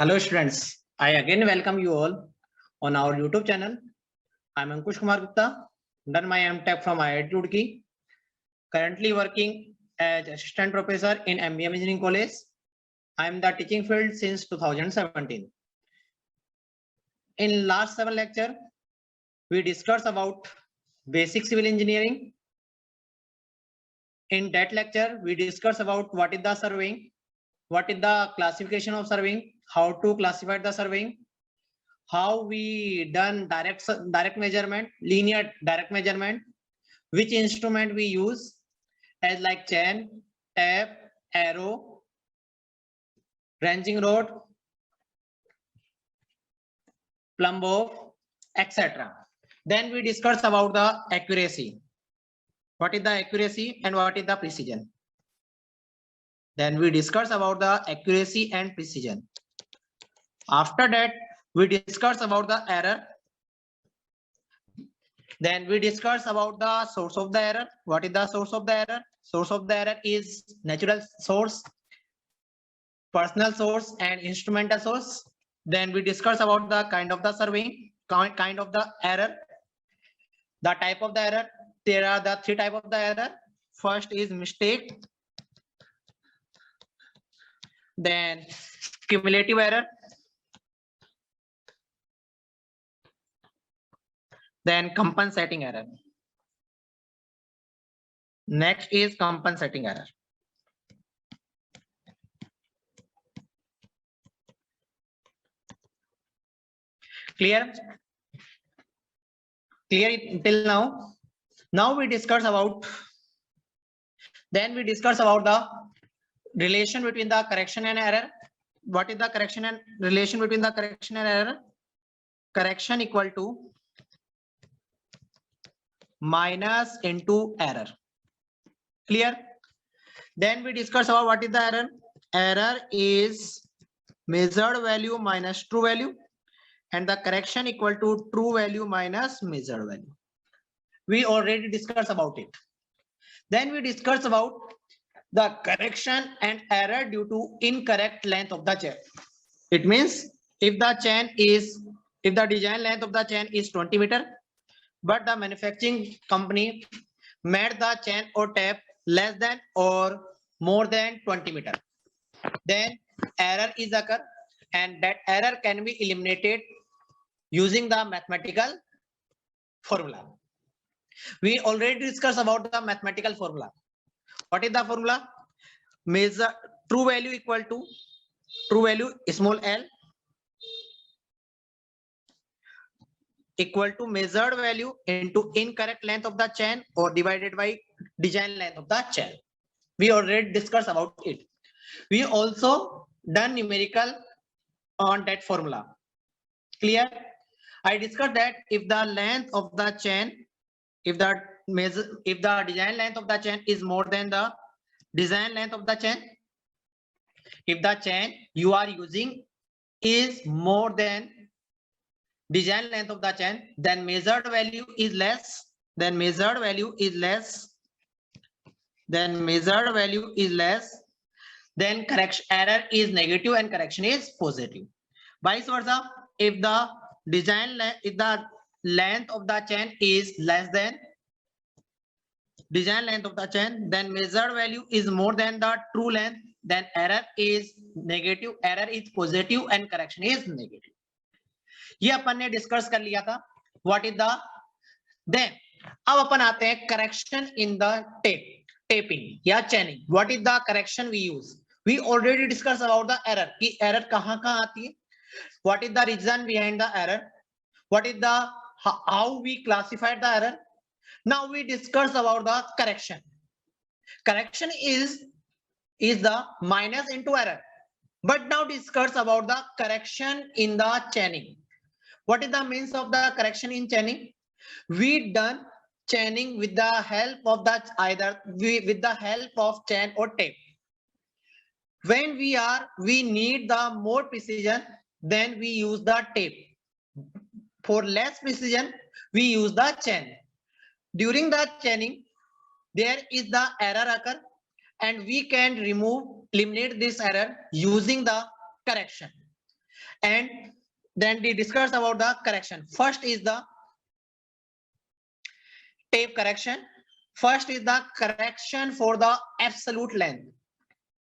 Hello students, I again welcome you all on our YouTube channel. I am Ankush Kumar Gupta, done my MTech from IIT Roorkee, currently working as assistant professor in MBM Engineering College. I am the teaching field since 2017. In last 7 lecture, we discussed about basic civil engineering. In that lecture, we discussed about what is the surveying, what is the classification of surveying, how to classify the surveying, how we done direct measurement, linear direct measurement, which instrument we use as like chain, tape, arrow, ranging rod, plumb bob, etc. Then we discuss about the accuracy. What is the accuracy and what is the precision? Then we discuss about the accuracy and precision. After that, we discuss about the error. Then we discuss about the source of the error. What is the source of the error? Source of the error is natural source, personal source, and instrumental source. Then we discuss about the kind of the surveying, kind of the error, the type of the error. There are the 3 types of the error. First is mistake, then cumulative error, then compensating error. Next is compensating error. Clear? Clear till now? Now we discuss about, then we discuss about the relation between the correction and error. What is the correction and relation between the correction and error? Correction equal to minus into error. Clear? Then we discuss about what is the error. Error is measured value minus true value, and the correction equal to true value minus measured value. We already discussed about it. Then we discuss about the correction and error due to incorrect length of the chain. It means if the design length of the chain is 20 meter, but the manufacturing company made the chain or tape less than or more than 20 meter, then error is occur, and that error can be eliminated using the mathematical formula. We already discussed about the mathematical formula. What is the formula? Measure true value equal to true value small l equal to measured value into incorrect length of the chain or divided by design length of the chain. We already discussed about it. We also done numerical on that formula. Clear? I discussed that if the length of the chain, if the design length of the chain is more than the design length of the chain, if the chain you are using is more than design length of the chain, then measured value is less, then measured value is less, then measured value is less, then correction error is negative and correction is positive. Vice versa, if the length of the chain is less than design length of the chain, then measured value is more than the true length, then error is negative, error is positive, and correction is negative. ये अपन ने discuss कर लिया था. What is the then अब अपन आते हैं correction in the taping या chaining. What is the correction we use? We already discuss about the error कि एरर कहां कहां आती है. What is the reason behind the error? What is the how we classified the error? Now we discuss about the correction. Correction is the minus into error, but now discuss about the correction in the chaining. What is the means of the correction in chaining? We done chaining with the help of with the help of chain or tape. When we need the more precision, then we use the tape. For less precision, we use the chain. During the chaining, there is the error occur, and we can eliminate this error using the correction. and then we discuss about the correction. First is the tape correction. First is the correction for the absolute length.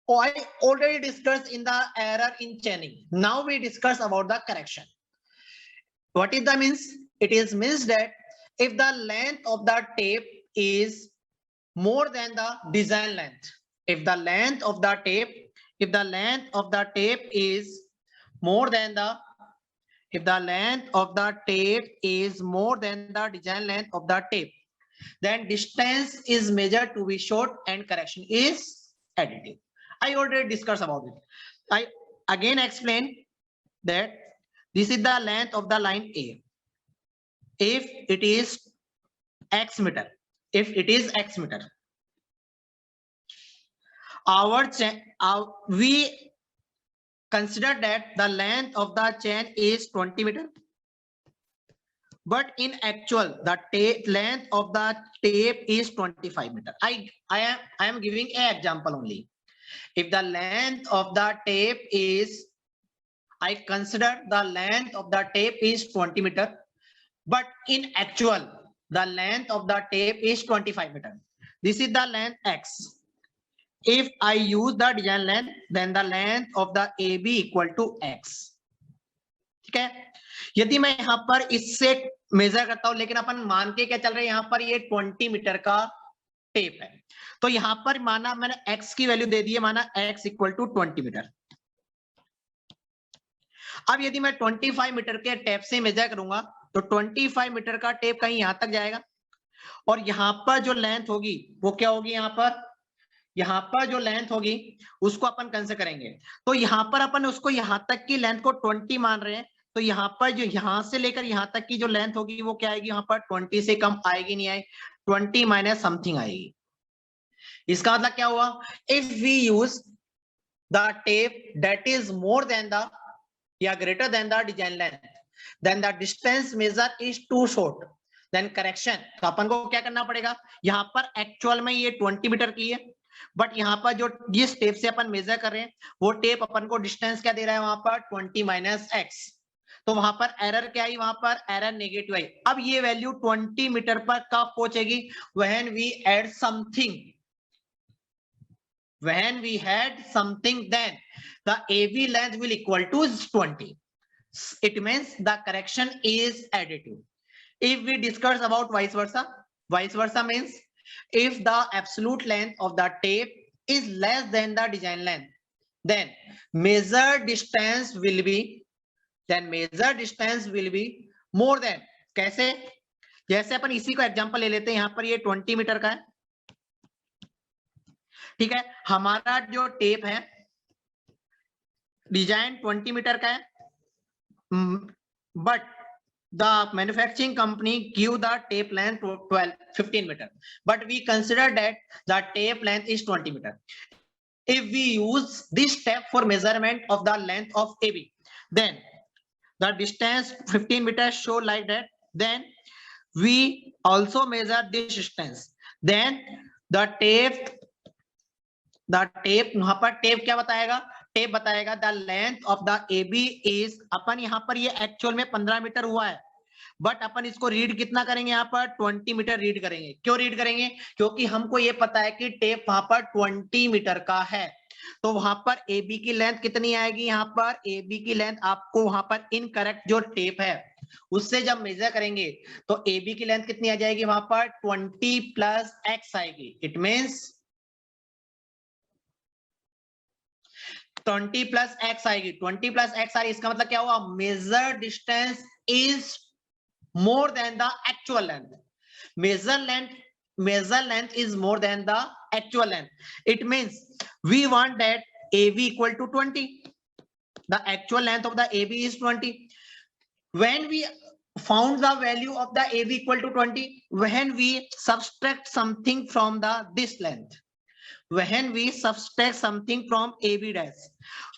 Oh, I already discussed in the error in chaining. Now we discuss about the correction. What is the means? It is means that if the length of the tape is more than the design length, if the length of the tape is more than the design length of the tape, then distance is measured to be short and correction is additive. I already discussed about it. I again explain that this is the length of the line A. If it is X meter, we consider that the length of the chain is 20 meter, but in actual the length of the tape is 25 meter. I am giving an example only. If the length of the tape is, I consider the length of the tape is 20 meter, but in actual the length of the tape is 25 meter. This is the length X. If I use the design length, then the length of the AB equal to X. ठीक है, यदि मैं यहाँ पर इससे major करता हूं, लेकिन अपन मान के क्या चल रहे हैं, यहाँ पर ये 20 मीटर का टेप है, तो यहाँ पर माना मैंने X की वैल्यू दे दी है, माना X इक्वल टू 20 मीटर। अब यदि मैं 25 मीटर के टेप से मेजर करूंगा तो 25 मीटर का टेप कहीं यहां तक जाएगा, और यहाँ पर जो लेंथ होगी वो क्या होगी, यहाँ पर जो लेंथ होगी उसको अपन कंसिडर करेंगे। तो यहाँ पर अपन उसको यहाँ तक की लेंथ को 20 मान रहे हैं, तो यहाँ पर जो यहाँ से लेकर यहाँ तक की जो लेंथ होगी वो क्या आएगी, यहाँ पर 20 से कम आएगी, नहीं आएगी, 20 माइनस समथिंग आएगी। इसका मतलब क्या हुआ, if we use the tape that is more than the या greater than the design length, then the distance measure is too short, then correction. तो अपन को क्या करना पड़ेगा, यहाँ पर एक्चुअल में ये 20 मीटर की है, बट यहाँ पर जो जिस टेप से अपन मेजर कर रहे हैं वो टेप अपन को डिस्टेंस क्या दे रहा है, वहां पर 20 माइनस एक्स। तो वहां पर एरर क्या आई, वहां पर एरर नेगेटिव आई। अब ये वैल्यू 20 मीटर पर कब पहुंचेगी, when we add something, when we had something, then the AB length will equal to 20. It means the correction is additive. If we discuss about vice versa means if the absolute length of the tape is less than the design length, then measured distance will be more than, कैसे, जैसे अपन इसी को example ले लेते हैं, यहाँ पर ये 20 मीटर का है, ठीक है, हमारा जो टेप है डिजाइन 20 मीटर का है, but the manufacturing company give the tape length 15 meter, but we consider that the tape length is 20 meter. If we use this step for measurement of the length of AB, then the distance 15 meters show like that, then we also measure this distance, then the tape वहां पर tape क्या बताएगा, tape बताएगा the length of the AB is, अपन यहाँ पर ये actual में 15 मीटर हुआ है, बट अपन इसको रीड कितना करेंगे, यहाँ पर 20 मीटर रीड करेंगे। क्यों रीड करेंगे, क्योंकि हमको ये पता है कि टेप वहां पर 20 मीटर का है, तो वहां पर AB की लेंथ कितनी आएगी, यहाँ पर AB की लेंथ आपको वहां पर इनकरेक्ट जो टेप है उससे जब मेजर करेंगे तो AB की लेंथ कितनी आ जाएगी, वहां पर 20 प्लस एक्स आएगी। इट मीन्स 20 प्लस एक्स आएगी, 20 प्लस एक्स आ रही, इसका मतलब क्या हुआ, measure distance is more than the actual length, measure length is more than the actual length. It means we want that AB equal to 20, the actual length of the AB is 20। When we found the value of the AB equal to 20, when we subtract something from this length, when we subtract something from AB dash,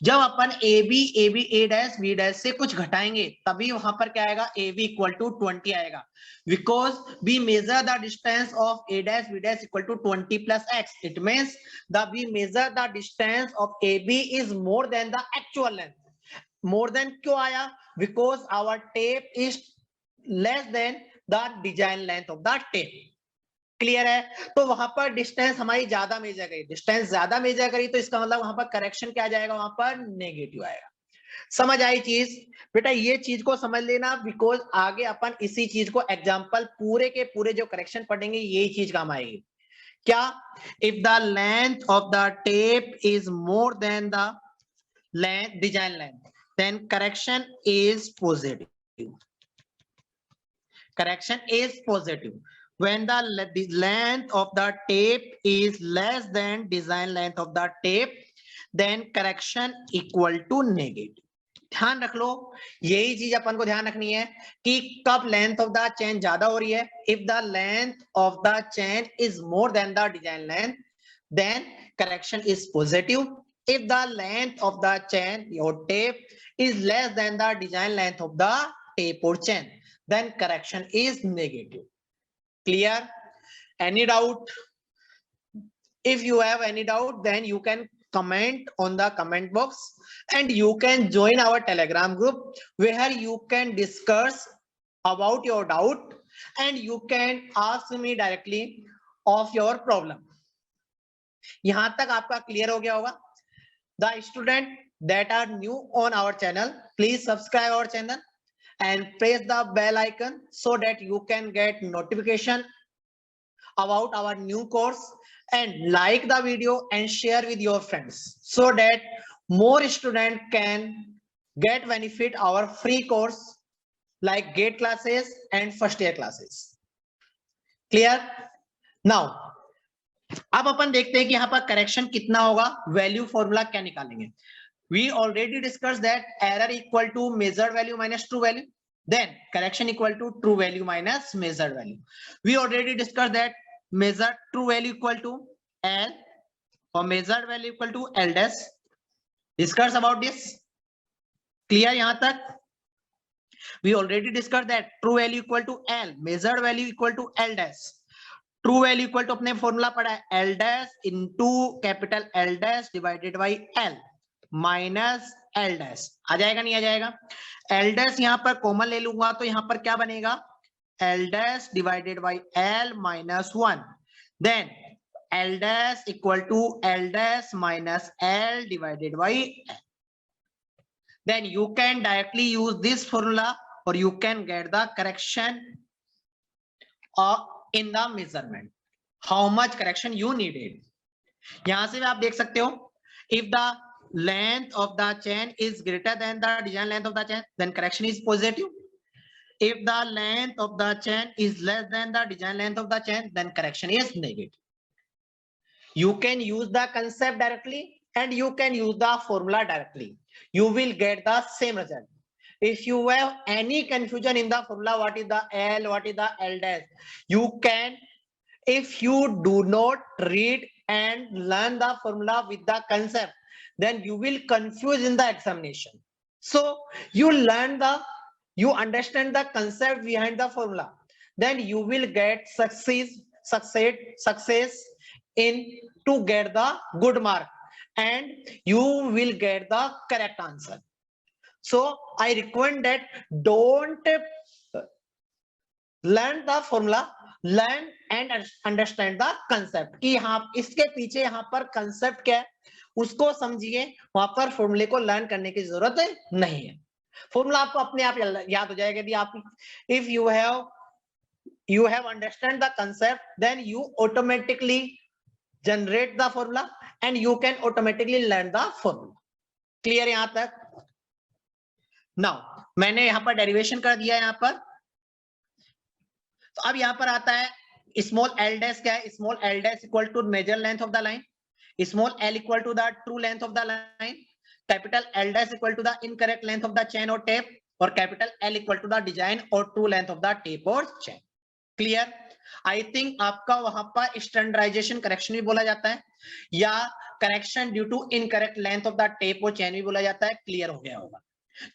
जब अपन AB A dash B dash से कुछ घटाएंगे तभी वहां पर क्या आएगा, AB equal to 20 आएगा, because we measure the distance of A dash B dash equal to 20 plus x. It means that we measure the distance of AB is more than the actual length, more than क्यों आया? Because our tape is less than the design length of the tape. Clear है? तो वहां पर distance हमारी ज्यादा major करी, distance ज्यादा मेजर करी तो इसका मतलब वहां पर करेक्शन क्या जाएगा? वहां पर नेगेटिव आएगा। समझ आई चीज? बेटा ये चीज को समझ लेना, बिकॉज आगे अपन इसी चीज को एग्जांपल पूरे के पूरे जो करेक्शन पढ़ेंगे यही चीज काम आएगी। क्या? If the length of the tape is more than the length design length, then correction is positive. Correction is positive. When the length of the tape is less than design length of the tape, then correction equal to negative. ध्यान रख लो, यही चीज अपन को ध्यान रखनी है कि कब लेंथ ऑफ द चेन ज्यादा हो रही है। If the length of the chain is more than the design length, then correction is positive. If the length of the chain, your tape, is less than the design length of the tape or chain, then correction is negative. Clear? Any doubt? If you have any doubt, then you can comment on the comment box, and you can join our Telegram group where you can discuss about your doubt and you can ask me directly of your problem. यहां तक आपका clear हो गया होगा? The student that are new on our channel, please subscribe our channel and press the bell icon so that you can get notification about our new course, and like the video and share with your friends so that more students can get benefit our free course like gate classes and first year classes. Clear? Now अब अपन देखते हैं कि यहाँ पर correction कितना होगा, value formula क्या निकालेंगे। We already discussed that error equal to measured value minus true value, then correction equal to true value minus measured value. We already discussed that measured true value equal to L or measured value equal to L dash. Discuss about this. Clear यहाँ तक? We already discussed that true value equal to L, measured value equal to L dash. True value equal to अपने formula पढ़ा है L dash into capital L dash divided by L minus L dash. आ जाएगा नहीं आ जाएगा? L dash यहां पर common ले लूंगा तो यहां पर क्या बनेगा? L dash divided by L minus 1, then L dash equal to L dash minus L divided by L. Then you can directly use this formula और you can get the correction in the measurement, how much correction you needed. यहां से भी आप देख सकते हो, if the length of the chain is greater than the design length of the chain, then correction is positive. If the length of the chain is less than the design length of the chain, then correction is negative. You can use the concept directly and you can use the formula directly. You will get the same result. If you have any confusion in the formula, what is the L, what is the L dash, you can, if you do not read and learn the formula with the concept, then you will confuse in the examination. So you learn you understand the concept behind the formula, then you will get success in to get the good mark and you will get the correct answer. So I recommend that don't learn the formula, learn and understand the concept कि हाँ इसके पीछे यहाँ पर concept क्या है उसको समझिए, वहां पर फॉर्मूले को लर्न करने की जरूरत नहीं है। फॉर्मूला आपको अपने आप याद हो जाएगा यदि आप if you have understand the concept, then you automatically generate the formula and you can automatically learn the formula. Clear यहाँ तक? नाउ मैंने यहां पर डेरिवेशन कर दिया है यहां पर, तो अब यहां पर आता है स्मॉल एल डैश क्या है? Small L dash equal to measure length of the line, small L equal to the true length of the line, capital L dash equal to the incorrect length of the chain और tape, और capital L equal to the design और true length of the tape और chain. Clear? I think आपका वहां पर standardisation correction भी बोला जाता है या correction due to incorrect length of the tape और चेन भी बोला जाता है। क्लियर हो गया होगा।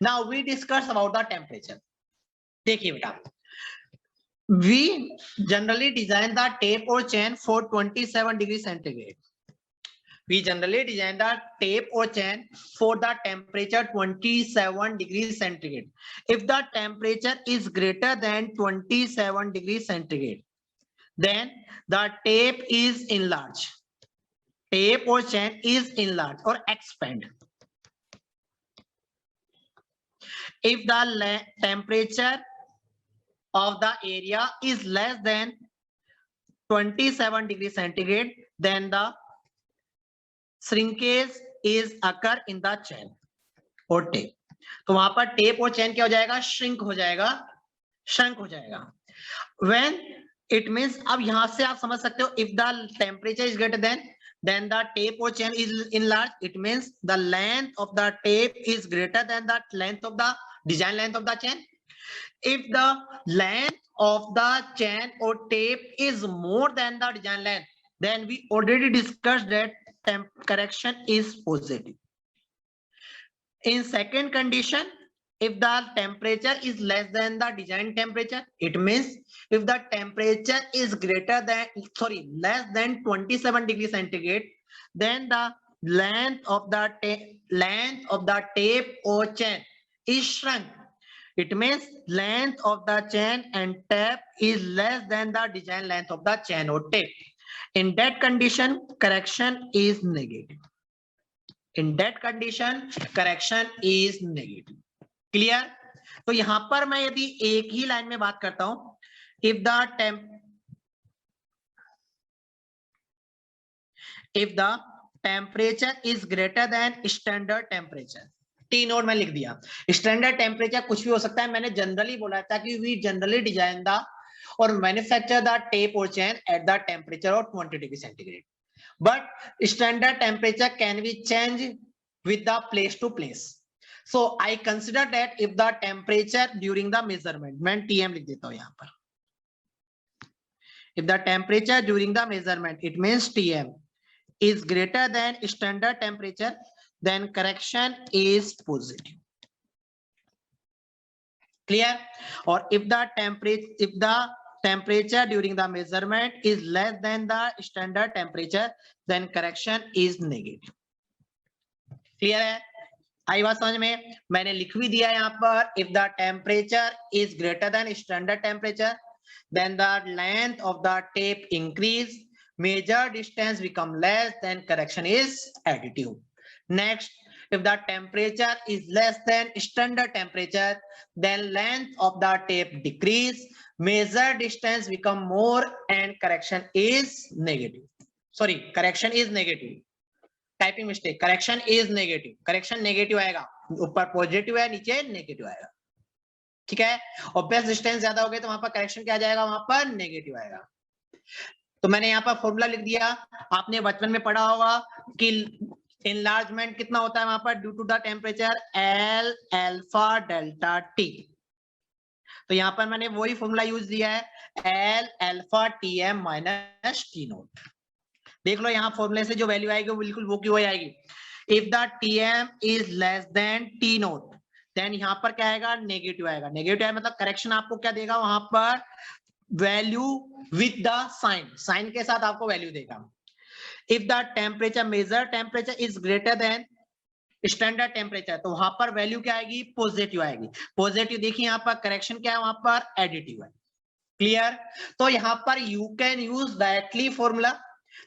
Now we discuss about the temperature. देखिए बेटा, we generally design the tape or chain for 27 degree centigrade. We generally design the tape or chain for the temperature 27 degrees centigrade. If the temperature is greater than 27 degrees centigrade, then the tape is enlarged. Tape or chain is enlarged or expand. If the temperature of the area is less than 27 degrees centigrade, then the shrinkage is occur in the chain or tape. तो वहां पर tape और चैन क्या हो जाएगा? Shrink हो जाएगा, shrunk हो जाएगा. When it means, अब यहां से आप समझ सकते हो, if the temperature is greater than, then the tape or chain is enlarged. It means the length of the tape is greater than the length of the design length of the chain. If the length of the chain or tape is more than the design length, then we already discussed that correction is positive. In second condition, if the temperature is less than the design temperature, it means if the temperature is less than 27 degrees centigrade, then the length of the tape or chain is shrunk. It means length of the chain and tape is less than the design length of the chain or tape. In that condition, correction is negative. In that condition, correction is negative. Clear? तो यहां पर मैं यदि एक ही line में बात करता हूं, if the temperature is greater than standard temperature, T note में लिख दिया. स्टैंडर्ड टेम्परेचर कुछ भी हो सकता है, मैंने जनरली बोला था कि वी जनरली डिजाइन द और मैन्युफैक्चर द टेप और chain at the temperature of 20 degree centigrade. But standard temperature can be changed with the place to place. So I consider that if the temperature during the measurement, मैं TM लिख देता हूं यहां पर. If the temperature during the measurement, it means TM, is greater than standard temperature, then correction is positive. Clear? Or if the temperature during the measurement is less than the standard temperature, then correction is negative. Clear है? आई बात समझ में? मैंने लिख भी दिया यहाँ पर, if the temperature is greater than standard temperature, then the length of the tape increase, measured distance become less, then correction is additive. Next, if the temperature is less than standard temperature, then length of the tape decrease, measured distance become more, and correction is negative. Sorry, correction is negative. Typing mistake. Correction is negative. Correction negative आएगा, ऊपर positive है, नीचे negative आएगा. ठीक है? और best distance ज्यादा हो गए तो वहां पर करेक्शन क्या आ जाएगा? वहां पर नेगेटिव आएगा. तो मैंने यहाँ पर फॉर्मूला लिख दिया. आपने बचपन में पढ़ा होगा कि इनलार्जमेंट कितना होता है वहां पर due to the temperature, L alpha delta T. तो यहाँ पर मैंने वही फॉर्मूला यूज दिया है, L alpha T M minus T naught. देख लो यहाँ फॉर्मूले से जो वैल्यू आएगी वो बिल्कुल वो की वही आएगी. If the TM is less than T naught, then यहाँ पर क्या आएगा? नेगेटिव आएगा. नेगेटिव है मतलब करेक्शन आपको क्या देगा वहां पर? Value with the sign, sign के साथ आपको वैल्यू देगा. If the temperature measure temperature is greater than standard temperature, तो वहां पर वैल्यू क्या आएगी? पॉजिटिव आएगी. पॉजिटिव देखिए यहाँ पर करेक्शन क्या है? वहां पर एडिटिव है. क्लियर? तो यहाँ पर you can use directly formula,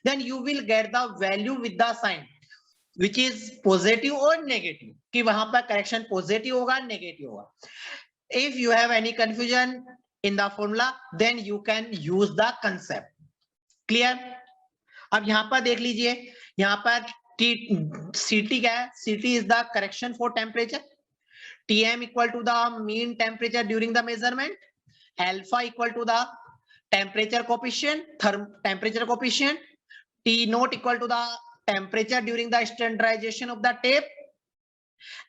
then you will get the value with the sign which is positive or negative, कि वहां पर correction positive होगा negative होगा. If you have any confusion in the formula, then you can use the concept. Clear? अब यहां पर देख लीजिए, यहां पर CT क्या है? CT is the correction for temperature. TM equal to the mean temperature during the measurement. Alpha equal to the temperature coefficient, temperature coefficient. T naught equal to the temperature during the standardization of the tape.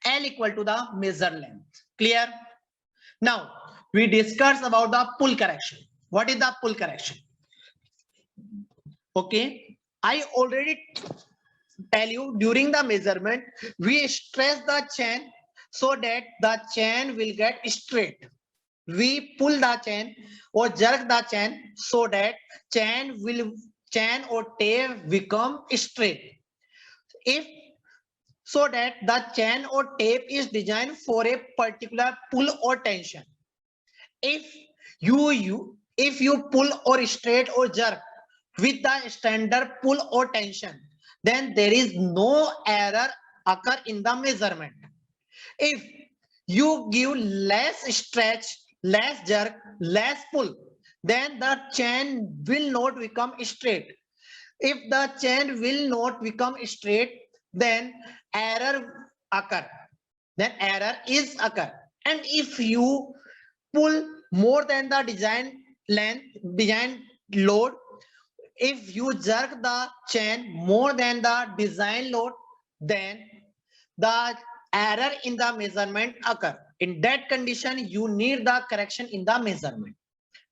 L equal to the measure length. Clear? Now we discuss about the pull correction. What is the pull correction? Okay, I already tell you during the measurement we stress the chain so that the chain will get straight. We pull the chain or jerk the chain so that chain or tape become straight. if so that the chain or tape is designed for a particular pull or tension. If you pull or straight or jerk with the standard pull or tension, then there is no error occur in the measurement. If you give less stretch, less jerk, less pull, then the chain will not become straight. If the chain will not become straight, then error occur. Then error is occur. And if you pull more than the design length, design load, if you jerk the chain more than the design load, then the error in the measurement occur. In that condition, you need the correction in the measurement.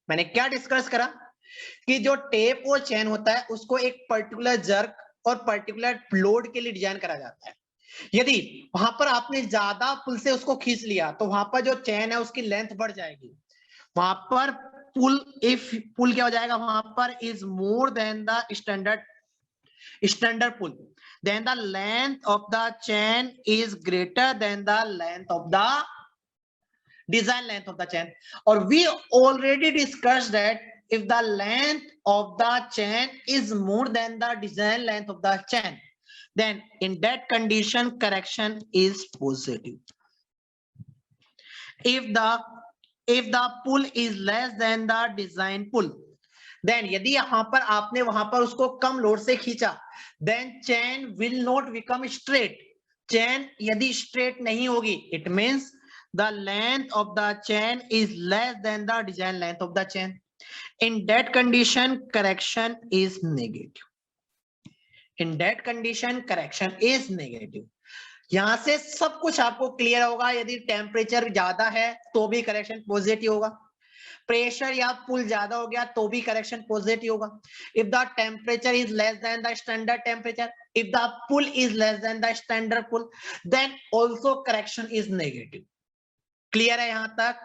मैंने क्या discuss करा कि जो tape और chain होता है उसको एक पर्टिकुलर जर्क और पर्टिकुलर लोड के लिए डिजाइन करा जाता है. यदि वहां पर आपने ज्यादा पुल से उसको खींच लिया तो वहां पर जो चेन है उसकी लेंथ बढ़ जाएगी. वहां पर पुल, इफ पुल क्या हो जाएगा, वहां पर is more than the standard pull, then the length of the chain is greater than the length of the design length of the chain. Or we already discussed that if the length of the chain is more than the design length of the chain, then in that condition correction is positive. If the pull is less than the design pull, then यदि यहां पर आपने वहां पर उसको कम load से खींचा, then chain will not become straight. Chain यदि straight नहीं होगी, it means the length of the chain is less than the design length of the chain. In that condition correction is negative. In that condition correction is negative. यहां से सब कुछ आपको clear होगा. यदि टेम्परेचर ज्यादा है तो भी करेक्शन पॉजिटिव होगा, प्रेशर या पुल ज्यादा हो गया तो भी करेक्शन पॉजिटिव होगा. If the temperature is less than the standard temperature, if the pull is less than the standard pull, then also correction is negative. Clear है यहां तक?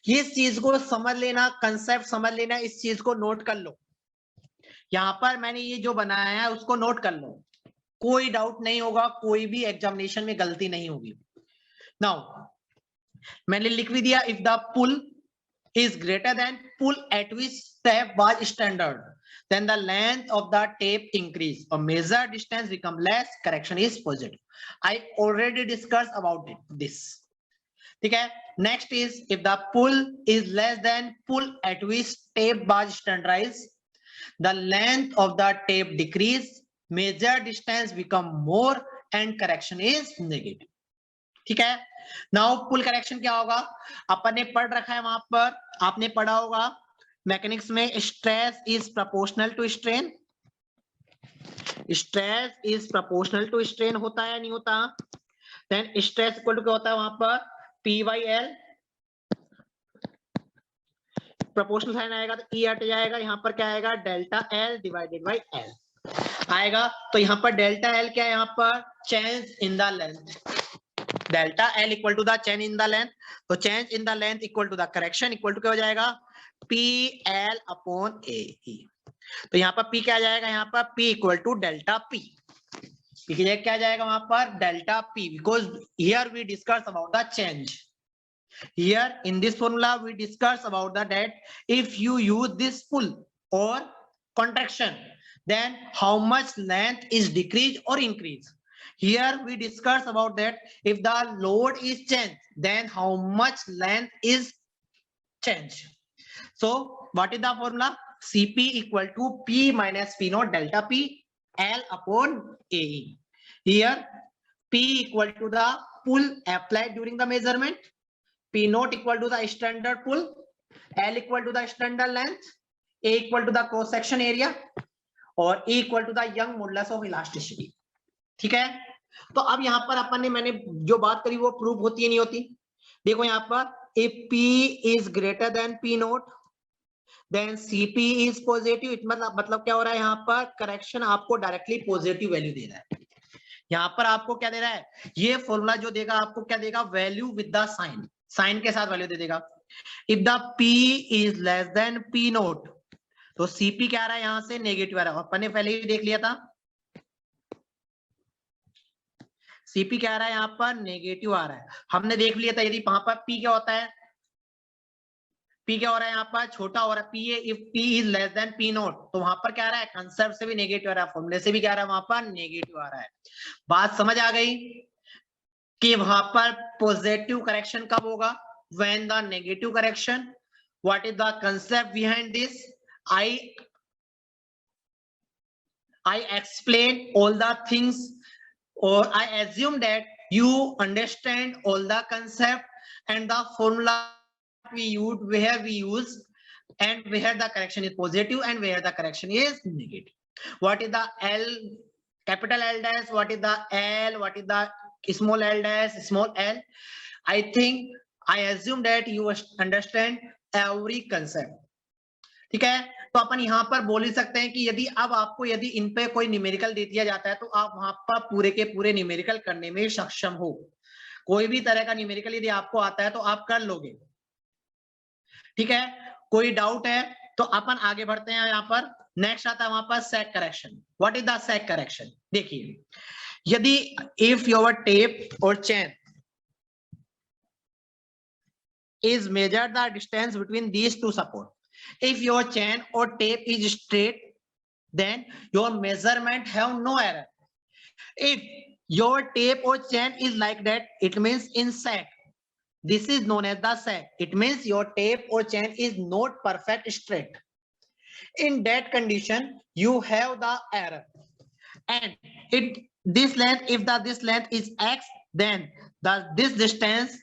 इस चीज को समझ लेना, कंसेप्ट समझ लेना, इस चीज को नोट कर लो. यहां पर मैंने ये जो बनाया है उसको नोट कर लो, कोई डाउट नहीं होगा, कोई भी एग्जामिनेशन में गलती नहीं होगी. नाउ मैंने लिख भी दिया, if the pull is greater than pull at which tape was standard, then the length of the tape increase or measured distance become less, correction is positive. I already discussed about this. ठीक है. Next is if the pull is less than pull at which tape was standardized, the length of the tape decrease, measured distance become more and correction is negative. ठीक है. Now पुल correction क्या होगा, अपन ने पढ़ रखा है, वहां पर आपने पढ़ा होगा मैकेनिक्स में, stress is proportional to strain. Stress is proportional to strain होता है या नहीं होता? देन स्ट्रेस इक्वल टू क्या होता है वहां पर, P by L. Proportional sign आएगा तो ई हट जाएगा, यहाँ पर क्या आएगा, delta L divided by L आएगा. तो यहाँ पर डेल्टा एल क्या है, यहाँ पर change in the length. Delta L equal to the change in the length. तो change in the length equal to the correction equal to क्या हो जाएगा, पी एल अपॉन ए. तो यहाँ पर पी क्या आ जाएगा, यहाँ पर P equal to delta P. P की जगह क्या आ जाएगा वहां पर, delta P, because here we discuss about the change. Here in this formula we discuss about the that if you use this pull और contraction, then how much length is decrease और increase. Here we discuss about that if the load is changed, then how much length is changed. So what is the formula? Cp equal to P minus P naught delta P L upon AE. Here P equal to the pull applied during the measurement, P naught equal to the standard pull, L equal to the standard length, A equal to the cross section area और E equal to the Young modulus of elasticity. ठीक है. तो अब यहाँ पर अपन ने, मैंने जो बात करी वो प्रूव होती है नहीं होती. देखो यहाँ पर if P is greater than P naught, then Cp is positive. मतलब क्या हो रहा है, यहाँ पर करेक्शन आपको डायरेक्टली पॉजिटिव वैल्यू दे रहा है. यहाँ पर आपको क्या दे रहा है, ये फॉर्मूला जो देगा आपको क्या देगा, value with the sign, sign के साथ वैल्यू दे देगा. If the P is less than P naught, तो Cp क्या आ रहा है, यहाँ से नेगेटिव आ रहा है. अपन ने पहले ही देख लिया था. सीपी क्या आ रहा है यहाँ पर, नेगेटिव आ रहा है। हमने देख लिया था यदि वहां पर पी क्या होता है, पी क्या हो रहा है यहाँ पर, छोटा हो रहा है, P if P is less then P not, तो वहां पर क्या आ रहा है, कंसेप्ट से भी नेगेटिव आ रहा है, फॉर्मूले से भी क्या आ रहा है, वहां पर नेगेटिव आ रहा है। बात समझ आ गई कि वहां पर पॉजिटिव करेक्शन कब होगा, when the negative correction, what is the concept behind this, I explain all the things, or I assume that you understand all the concept and the formula we use, where we use, and where the correction is positive and where the correction is negative. What is the L, capital L dash, what is the L, what is the small l dash, small l. I think I assume that you understand every concept. ठीक है, तो अपन यहाँ पर बोल ही सकते हैं कि यदि अब आपको यदि इन पे कोई न्यूमेरिकल दे दिया जाता है तो आप वहां पर पूरे के पूरे न्यूमेरिकल करने में सक्षम हो। कोई भी तरह का न्यूमेरिकल यदि आपको आता है तो आप कर लोगे। ठीक है, कोई डाउट है तो अपन आगे बढ़ते हैं। यहाँ पर नेक्स्ट आता है वहां पर sag correction. What is the sag correction? देखिए, यदि इफ योर टेप और chain is measure the distance between these two support. If your chain or tape is straight, then your measurement have no error. If your tape or chain is like that, it means in sag. This is known as the sag. It means your tape or chain is not perfect straight. In that condition, you have the error. And this length, if this length is x, then this distance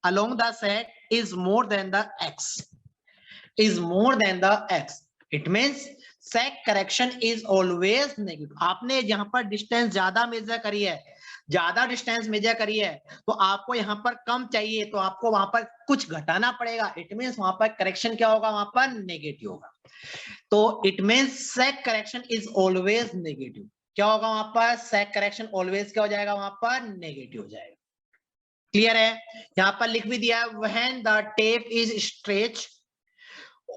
along the sag is more than the x, is more than the x. It means sag correction is always negative. आपने यहाँ पर distance ज्यादा major करी है, ज्यादा distance measure करी है, तो आपको यहाँ पर कम चाहिए, तो आपको वहां पर कुछ घटाना पड़ेगा। इट मीन्स वहां पर करेक्शन क्या होगा, वहां पर नेगेटिव होगा। तो it means sag correction is always negative. क्या होगा वहां पर, sag करेक्शन ऑलवेज क्या हो जाएगा, वहां पर नेगेटिव हो जाएगा। क्लियर है? यहां पर लिख भी दिया, when the tape is stretch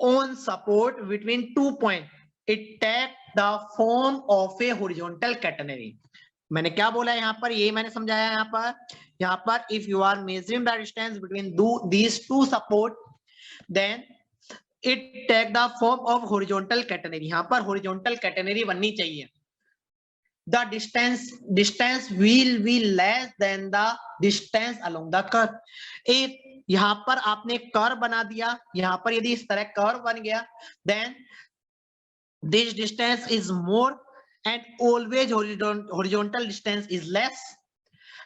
on support between 2 point, it take the form of a horizontal catenary. मैंने क्या बोला यहाँ पर, ये मैंने समझाया यहाँ पर if you are measuring the distance between these two support, then it take the form of horizontal catenary. यहाँ पर हॉरिजॉन्टल कैटेनरी बननी चाहिए। The distance will be less than the distance along the curve. If यहाँ पर आपने curve बना दिया, यहाँ पर यदि इस तरह कर्व बन गया, then this distance is more and always horizontal distance is less,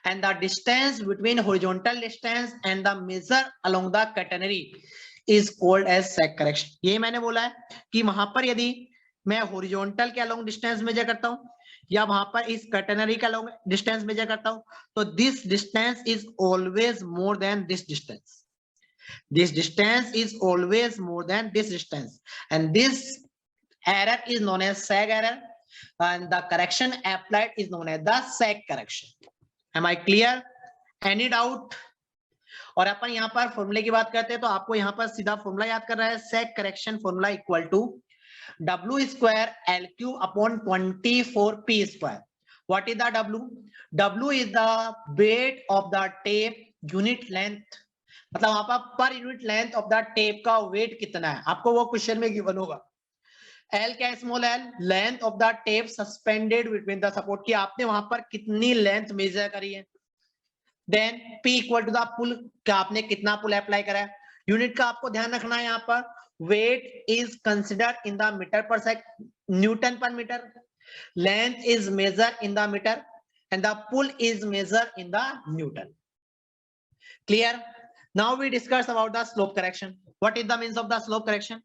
and the distance between horizontal distance and the measure along the catenary is called as sag correction. ये मैंने बोला है कि वहां पर यदि मैं हॉरिजॉन्टल के अलोंग डिस्टेंस मेजर करता हूं या वहां पर इस कैटेनरी का अलोंग डिस्टेंस मेजर करता हूं, तो this distance is always more than this distance. This distance is always more than this distance, and this error is known as sag error, and the correction applied is known as the sag correction. Am I clear? Any doubt? और अपन यहाँ पर फॉर्मूले की बात करते हैं तो आपको यहाँ पर सीधा फॉर्मूला याद कर रहा है, sag correction formula equal to W square LQ upon 24 P square. What is the W? W is the weight of the tape unit length. मतलब वहां पर per unit length of the tape का wait कितना है, आपको वो question में given होगा। L क्या है, small l, length of the tape suspended between the support, की आपने वहां पर कितनी लेंथ मेजर करी है। Then P equal to the pull, क्या आपने कितना पुल अप्लाई करा है। यूनिट का आपको ध्यान रखना है, यहाँ पर weight is considered in the meter per second, Newton per meter. Length is measured in the meter and the pull is measured in the Newton. Clear? Now we discuss about the slope correction. What is the means of the slope correction?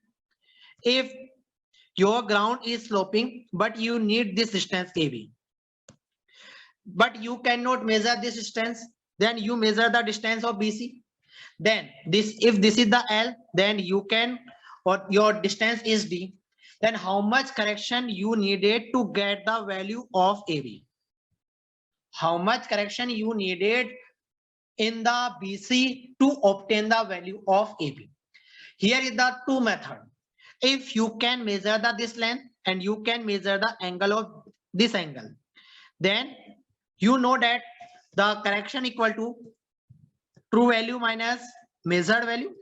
If your ground is sloping but you need this distance AB, but you cannot measure this distance, then you measure the distance of BC. Then if this is the L, then you can, or your distance is D, then how much correction you needed to get the value of AB? How much correction you needed in the BC to obtain the value of AB? Here is the two method. If you can measure this length and you can measure the angle of this angle, then You know that the correction equal to true value minus measured value.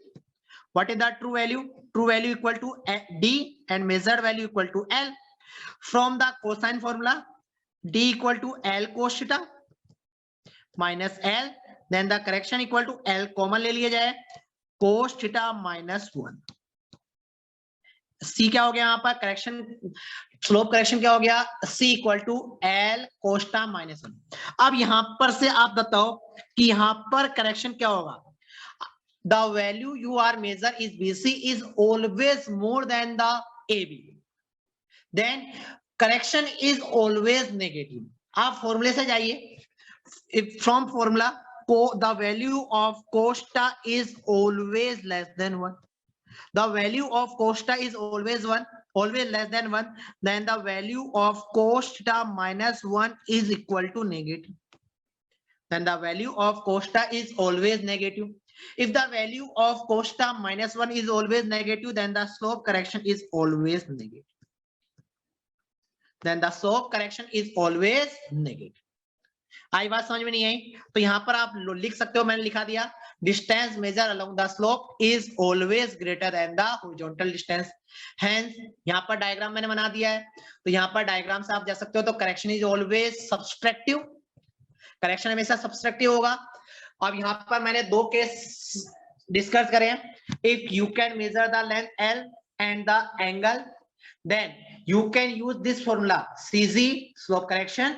What is the true value? True value equal to D and measured value equal to L. From the cosine formula, D equal to L cos theta minus L. Then the correction equal to L common ले लिया जाए, cos theta minus 1. C क्या हो गया यहाँ पर? Correction, slope correction क्या हो गया? C equal to L cos theta minus 1. अब यहां पर से आप बताओ कि यहां पर करेक्शन क्या होगा? The value you are measure is BC is always more than the AB. Then correction is always negative. आप फॉर्मूले से जाइए. From formula, the value of costa is always less than 1. The value of costa is always 1, always less than 1. Then the value of costa minus 1 is equal to negative. Then the value of costa is always negative. If the value of costa minus 1 is always negative, then the slope correction is always negative. Then the slope correction is always negative. आई बात समझ में नहीं आई? तो यहां पर आप लिख सकते हो, मैंने लिखा दिया, distance measure along the slope is always greater than the horizontal distance. Hence यहां पर डायग्राम मैंने बना दिया है, तो यहां पर डायग्राम से आप जा सकते हो. तो correction is always subtractive, correction हमेशा सब्सट्रैक्टिव होगा. अब यहां पर मैंने दो केस डिस्कस करे हैं. If you can measure the length L and the angle, then you can use this formula CZ, slope correction,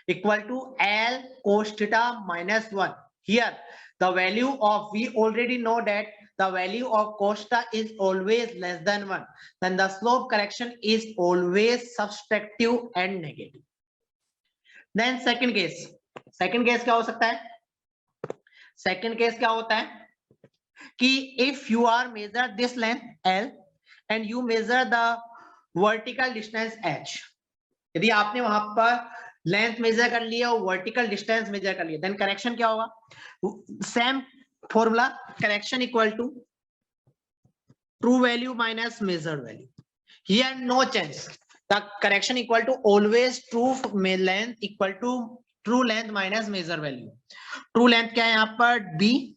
equal to L cos theta minus 1. Here the value of, we already know that the value of cos theta is always less than 1. Then the slope correction is always subtractive and negative. Then second case क्या हो सकता है? Second case क्या होता है कि if you are measure this length L and you measure the vertical distance H, यदि आपने वहां पर लेंथ मेजर कर लिया और वर्टिकल डिस्टेंस मेजर कर लिया, देन करेक्शन क्या होगा? Same formula, correction equal to true value minus measured value. Here no change, the correction equal to always true length equal to true length minus measure value. True length क्या है यहां पर? B.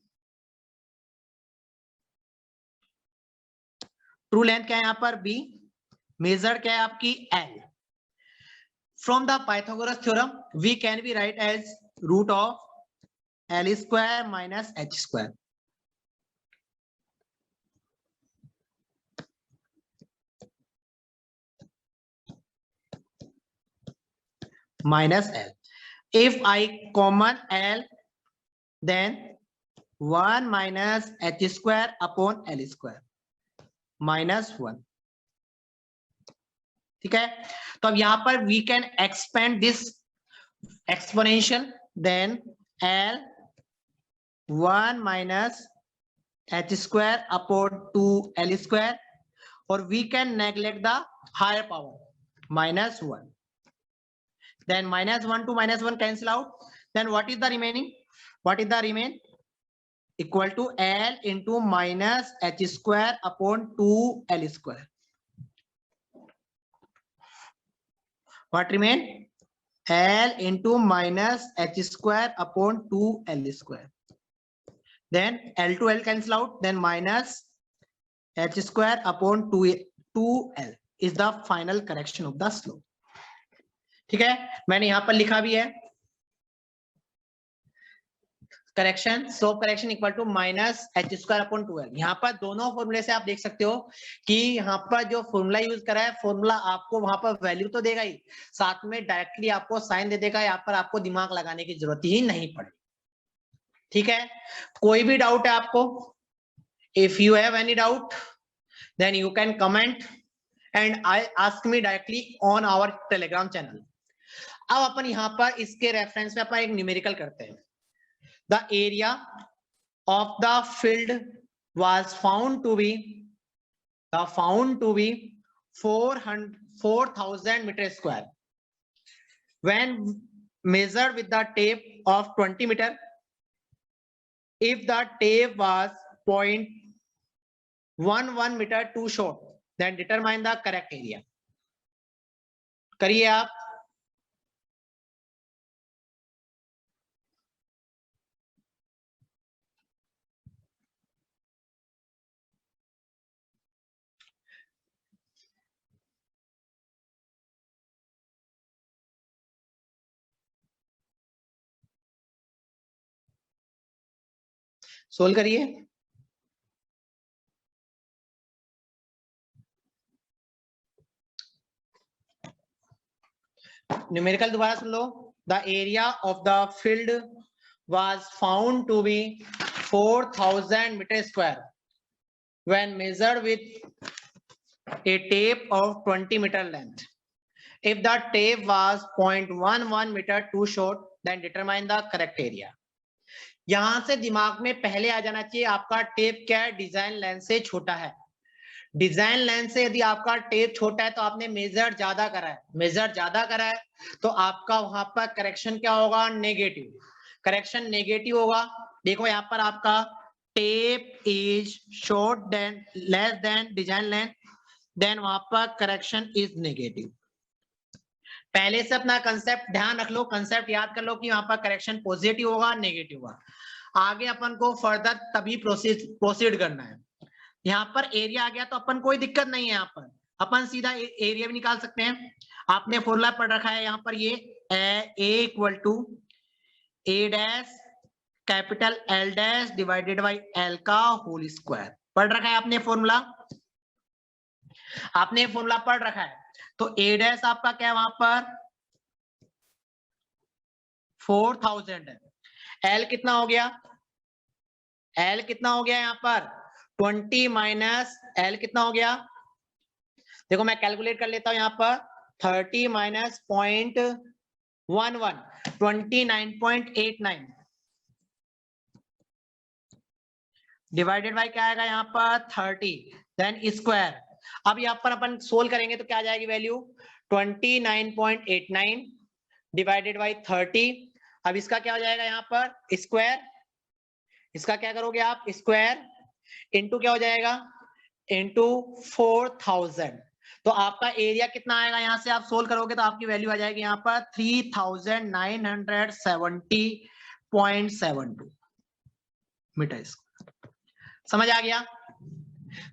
True length क्या है यहां पर? B. Measured क्या है आपकी? L. From the Pythagoras theorem, we can be write as root of L square minus H square. Minus L. If I common L, then 1 minus H square upon L square minus 1. ठीक है? तो अब यहां पर we can expand this exponential, then L 1 minus H square upon 2L square, or we can neglect the higher power minus 1. Then minus 1 to minus 1 cancel out. Then what is the remaining? What is the remain? Equal to L into minus H square upon 2L square. What remain? L into minus H square upon 2L square. Then L to L cancel out. Then minus H square upon 2L is the final correction of the slope. ठीक है, मैंने यहां पर लिखा भी है correction, slope correction equal to minus H square upon 2L. यहाँ पर दोनों फॉर्मूले से आप देख सकते हो कि यहाँ पर जो फॉर्मूला यूज करा है, फॉर्मूला आपको वहां पर वैल्यू तो देगा ही, साथ में डायरेक्टली आपको साइन दे देगा. यहाँ पर आपको दिमाग लगाने की जरूरत ही नहीं पड़ेगी. ठीक है, कोई भी डाउट है आपको? If you have any doubt then you can comment and I ask me directly on our Telegram channel. अब अपन यहाँ पर इसके रेफरेंस में अपन एक न्यूमेरिकल करते हैं. The area of the field was found to be 4,000 meters square when measured with the tape of 20 meter. If the tape was 0.11 meter too short, then determine the correct area. करिए आप. Solve करिए। Numerical दोबारा सुन लो। The area of the field was found to be 4000 meter square when measured with a tape of 20 meter length. If the tape was 0.11 meter too short, then determine the correct area. यहां से दिमाग में पहले आ जाना चाहिए आपका tape क्या है, डिजाइन लेंथ से छोटा है। डिजाइन लेंथ से यदि आपका टेप छोटा है तो आपने मेजर ज्यादा करा है, मेजर ज्यादा करा है तो आपका वहां पर करेक्शन क्या होगा, नेगेटिव। करेक्शन नेगेटिव होगा। देखो यहाँ पर आपका tape is short than less than design length, then वहां पर करेक्शन इज नेगेटिव। पहले से अपना कंसेप्ट ध्यान रख लो, कंसेप्ट याद कर लो कि वहां पर करेक्शन पॉजिटिव होगा नेगेटिव होगा। आगे अपन को फर्दर तभी प्रोसीड करना है। यहाँ पर एरिया आ गया तो अपन कोई दिक्कत नहीं है, यहाँ पर अपन सीधा एरिया भी निकाल सकते हैं। आपने फॉर्मूला पढ़ रखा है यहाँ पर, ये A equal to A dash capital L dash divided by L का होल स्क्वायर पढ़ रखा है आपने फॉर्मूला, आपने फॉर्मूला पढ़ रखा है। तो ए डैश आपका क्या है वहां पर 4000 है। एल कितना हो गया, एल कितना हो गया यहाँ पर 20 माइनस एल कितना हो गया, देखो मैं कैलकुलेट कर लेता हूं यहाँ पर 30 माइनस 0.11 29.89 डिवाइडेड बाय क्या आएगा यहाँ पर 30 देन स्क्वायर। अब यहाँ पर अपन सोल्व करेंगे तो क्या आ जाएगी वैल्यू 29.89 डिवाइडेड बाय 30। अब इसका क्या हो जाएगा यहाँ पर स्क्वायर, इसका क्या करोगे आप स्क्वायर इनटू क्या हो जाएगा इनटू 4000। तो आपका एरिया कितना आएगा, यहां से आप सोल्व करोगे तो आपकी वैल्यू आ जाएगी यहाँ पर 3970.72 मीटर स्क्वायर। समझ आ गया।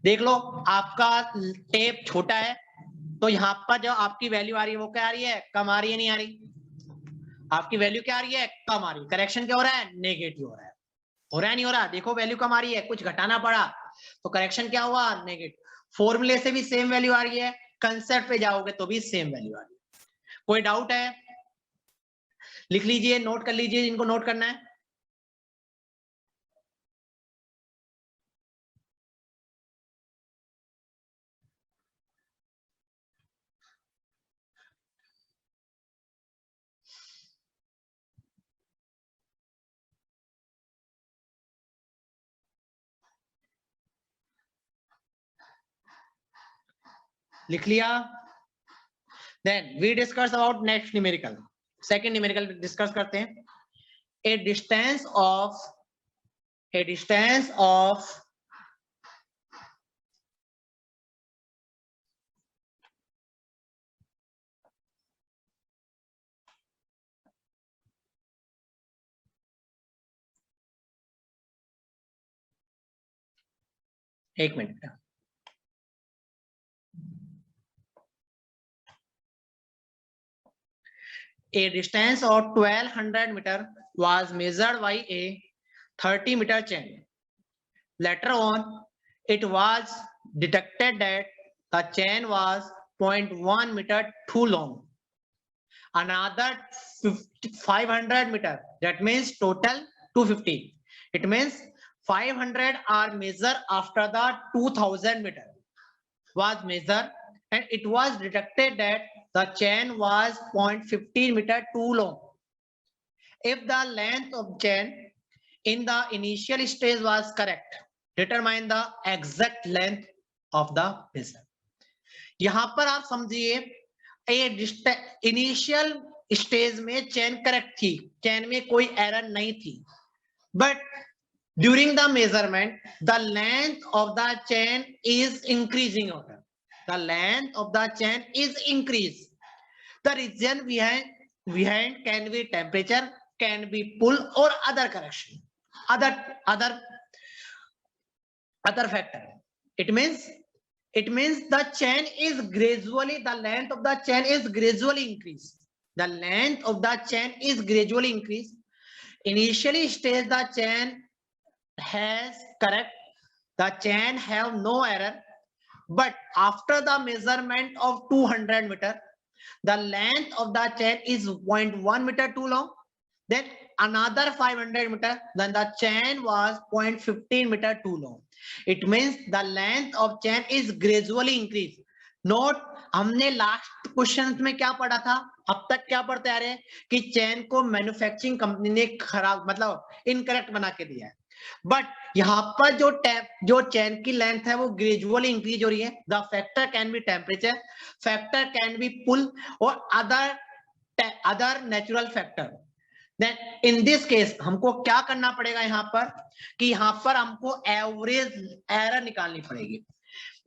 देख लो आपका टेप छोटा है तो यहाँ पर जो आपकी वैल्यू आ रही है वो क्या आ रही है, कम आ रही है, नहीं आ रही, आपकी वैल्यू क्या आ रही है, कम आ रही है। करेक्शन क्या हो रहा है, नेगेटिव हो रहा है, हो रहा है नहीं हो रहा, देखो वैल्यू कम आ रही है, कुछ घटाना पड़ा तो करेक्शन क्या हुआ, नेगेटिव। फॉर्मूले से भी सेम वैल्यू आ रही है, कंसेप्ट पे जाओगे तो भी सेम वैल्यू आ रही है। कोई डाउट है लिख लीजिए, नोट कर लीजिए जिनको नोट करना है। लिख लिया। Then we discuss about next numerical, second numerical डिस्कस करते हैं। ए डिस्टेंस ऑफ एक minute, a distance of 1200 meter was measured by a 30 meter chain. Later on, it was detected that the chain was 0.1 meter too long. Another 500 meter, that means total 250. It means 500 are measured after the 2000 meter was measured, and it was detected that the chain was 0.15 meter too long. If the length of chain in the initial stage was correct, determine the exact length of the measure. यहां पर आप समझिए initial stage में chain correct थी, chain में कोई error नहीं थी, but during the measurement the length of the chain is increasing order, the length of the chain is increased. The reason behind can be temperature, can be pull or other correction, other factor. It means the chain is gradually, the length of the chain is gradually increased, the length of the chain is gradually increased. Initially stage the chain has correct, the chain have no error, but after the measurement of 200 meter, the length of the chain is 0.1 meter too long. Then another 500 meter, then the chain was 0.15 meter too long. It means the length of chain is gradually increased. Note, हमने last question में क्या पढ़ा था, अब तक क्या पढ़ते आ रहे हैं कि चेन को मैन्युफैक्चरिंग कंपनी ने खराब मतलब इनकरेक्ट बना के दिया है, बट यहाँ पर जो चेन की लेंथ है वो ग्रेजुअली इंक्रीज हो रही है. The factor can be temperature, factor can be pull और other natural factor. Then in this case हमको क्या करना पड़ेगा यहाँ पर कि यहाँ पर हमको एवरेज एरर निकालनी पड़ेगी,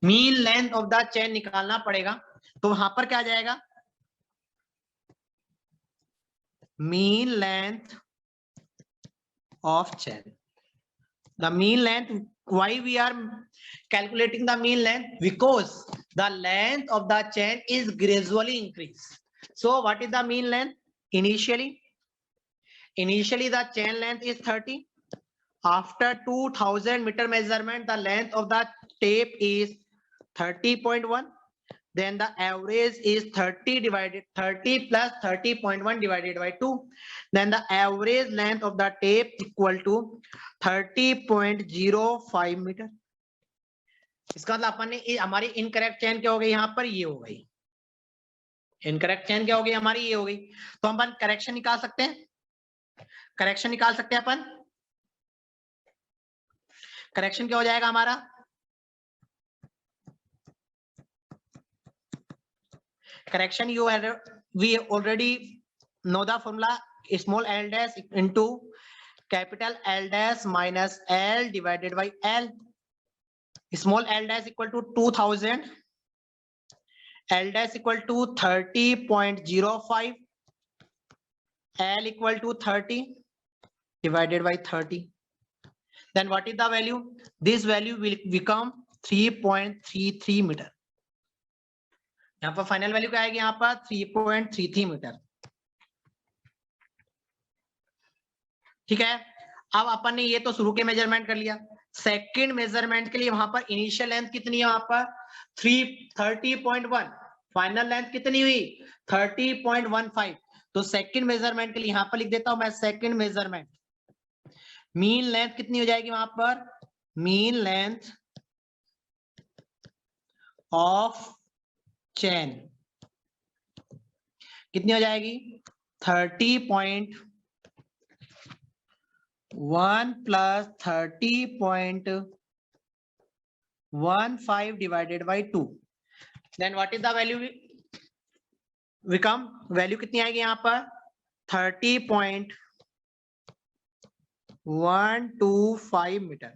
mean length of the chain निकालना पड़ेगा. तो वहां पर क्या आ जाएगा, mean length of chain. The mean length, why we are calculating the mean length? Because the length of the chain is gradually increased. So what is the mean length? Initially the chain length is 30. After 2000 meter measurement, the length of the tape is 30.1. Then the average is 30 plus 30.1 divided by 2. Then the average length of the tape equal to 30.05 meter. इसका मतलब अपन ने हमारी incorrect chain क्या हो गई, यहाँ पर ये हो गई इनकरेक्ट चेन, क्या हो गई हमारी ये हो गई. तो हम अपन करेक्शन निकाल सकते हैं, करेक्शन निकाल सकते हैं अपन. करेक्शन क्या हो जाएगा हमारा, correction we already know the formula, small l dash into capital L dash minus L divided by L. Small l dash equal to 2000, L dash equal to 30.05, L equal to 30 divided by 30. Then what is the value? This value will become 3.33 meter. यहाँ पर final value क्या आएगी, यहाँ पर 3.33 metre. ठीक है. अब अपन ने ये तो शुरू के मेजरमेंट कर लिया. सेकंड मेजरमेंट के लिए वहां पर इनिशियल लेंथ कितनी है, वहां पर 30.1, फाइनल लेंथ कितनी हुई 30.15. तो सेकंड मेजरमेंट के लिए यहां पर लिख देता हूं मैं, सेकंड मेजरमेंट मीन लेंथ कितनी हो जाएगी, वहां पर मीन लेंथ ऑफ चेन कितनी हो जाएगी 30.1 plus 30.15 divided by 2. Then what is the value become, value कितनी आएगी यहाँ पर 30.125 मीटर.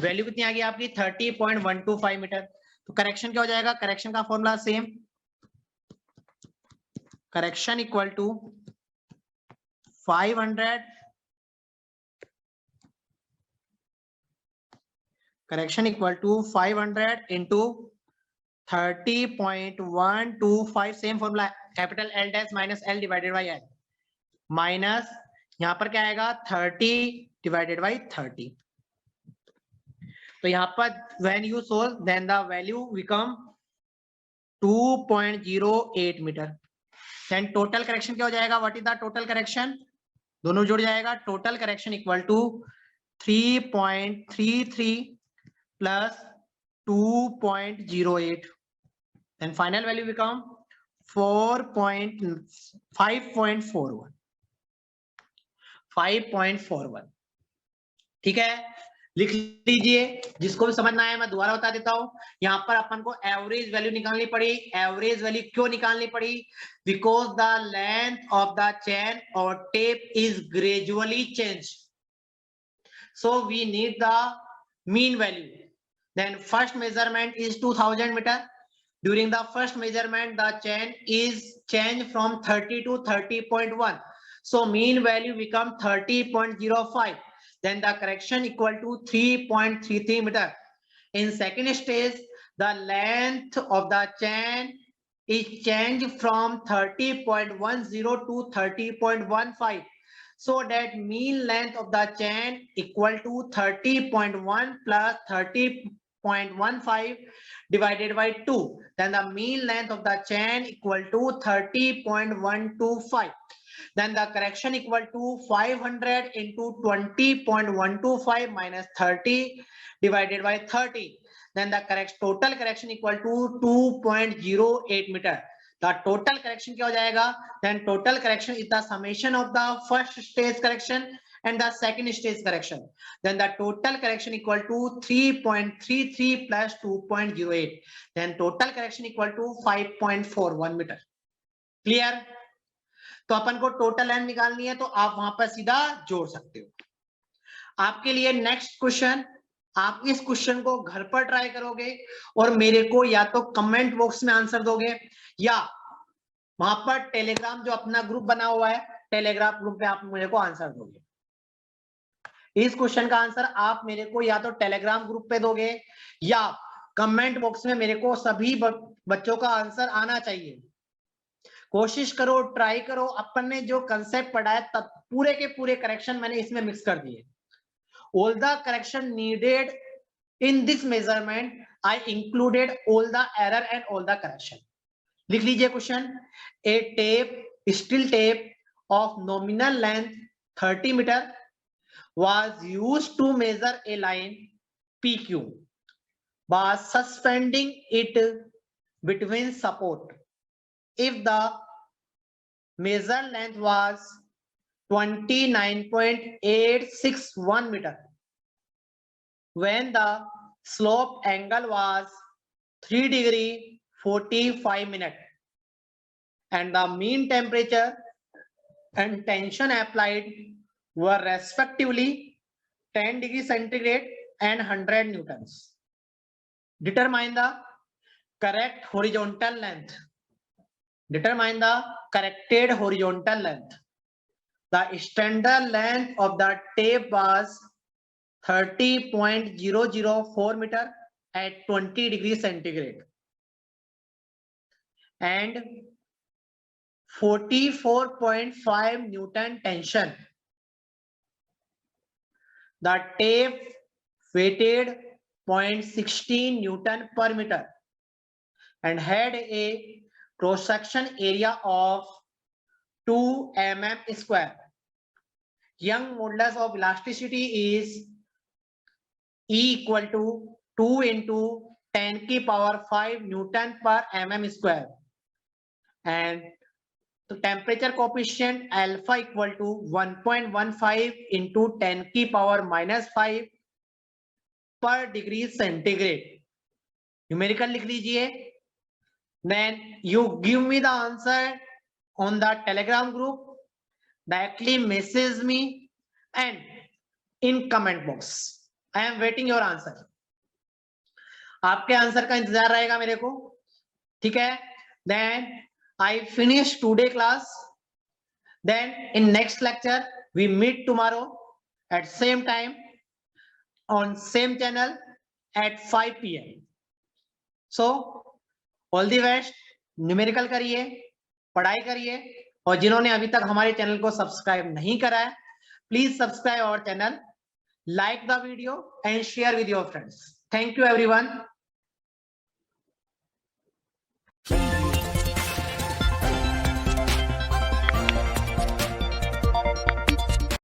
वैल्यू कितनी आ गई आपकी 30.125 मीटर. तो करेक्शन क्या हो जाएगा, करेक्शन का formula same, correction equal to 500, correction equal to 500 into 30.125, same formula, capital L dash minus L divided by L, minus यहाँ पर क्या आएगा 30 डिवाइडेड बाई 30. तो यहाँ पर when you solve then the value become 2.08 meter. then total correction क्या हो जाएगा, what is the total correction, दोनों जुड़ जाएगा. total correction equal to 3.33 plus 2.08 then final value become 5.41. ठीक है, लिख लीजिए. जिसको भी समझना है मैं दोबारा बता देता हूं. यहाँ पर अपन को एवरेज वैल्यू निकालनी पड़ी. एवरेज वैल्यू क्यों निकालनी पड़ी, because the length of the chain और tape is gradually change, so we need the mean value. Then first measurement is 2000 metre. During the first measurement the chain is change from 30 to 30.1, so mean value become 30.05. then the correction equal to 3.33 meter. in second stage the length of the chain is changed from 30.10 to 30.15, so that mean length of the chain equal to 30.1 plus 30.15 divided by 2. Then the mean length of the chain equal to 30.125. Then the correction equal to 500 into 20.125 minus 30 divided by 30. Then the total correction equal to 2.08 meter. The total correction क्या हो जाएगा? Then total correction is the summation of the first stage correction and the second stage correction. Then the total correction equal to 3.33 plus 2.08. Then total correction equal to 5.41 meter. Clear? तो अपन को total length निकालनी है, तो आप वहां पर सीधा जोड़ सकते हो. आपके लिए नेक्स्ट क्वेश्चन, आप इस क्वेश्चन को घर पर ट्राई करोगे और मेरे को या तो कमेंट बॉक्स में आंसर दोगे या वहां पर टेलीग्राम जो अपना ग्रुप बना हुआ है, टेलीग्राम ग्रुप पे आप मेरे को आंसर दोगे. इस क्वेश्चन का आंसर आप मेरे को या तो टेलीग्राम ग्रुप पे दोगे या कमेंट बॉक्स में मेरे को सभी बच्चों का आंसर आना चाहिए. कोशिश करो, ट्राई करो. अपन ने जो कंसेप्ट पढ़ा है तब पूरे के पूरे करेक्शन मैंने इसमें मिक्स कर दिए. All the correction needed in this measurement, I included all the error and all the correction. लिख लीजिए question. A tape, steel tape of nominal length 30 meter was used to measure a line PQ by suspending it between support. If the measured length was 29.861 meter, when the slope angle was 3 degree 45 minute, and the mean temperature and tension applied were respectively 10 degree centigrade and 100 newtons. Determine the correct horizontal length. Determine the corrected horizontal length. The standard length of the tape was 30.004 meter at 20 degrees centigrade and 44.5 Newton tension. The tape weighted 0.16 Newton per meter and had a cross-section area of 2 mm square. Young modulus of elasticity is E equal to 2 into 10 की power 5 Newton per mm square, and the temperature coefficient alpha equal to 1.15 into 10 की power minus 5 per degree centigrade. Numerical लिख लीजिए. Then you give me the answer on the Telegram group. Directly message me and in comment box. I am waiting your answer. आपके answer का इंतजार रहेगा मेरे को. ठीक है. Then I finish today class. Then in next lecture we meet tomorrow at same time on same channel at 5 PM. So all the best. Numerical करिए, पढ़ाई करिए, और जिन्होंने अभी तक हमारे चैनल को सब्सक्राइब नहीं करा है, please subscribe our channel, like the video and share with your friends. Thank you everyone.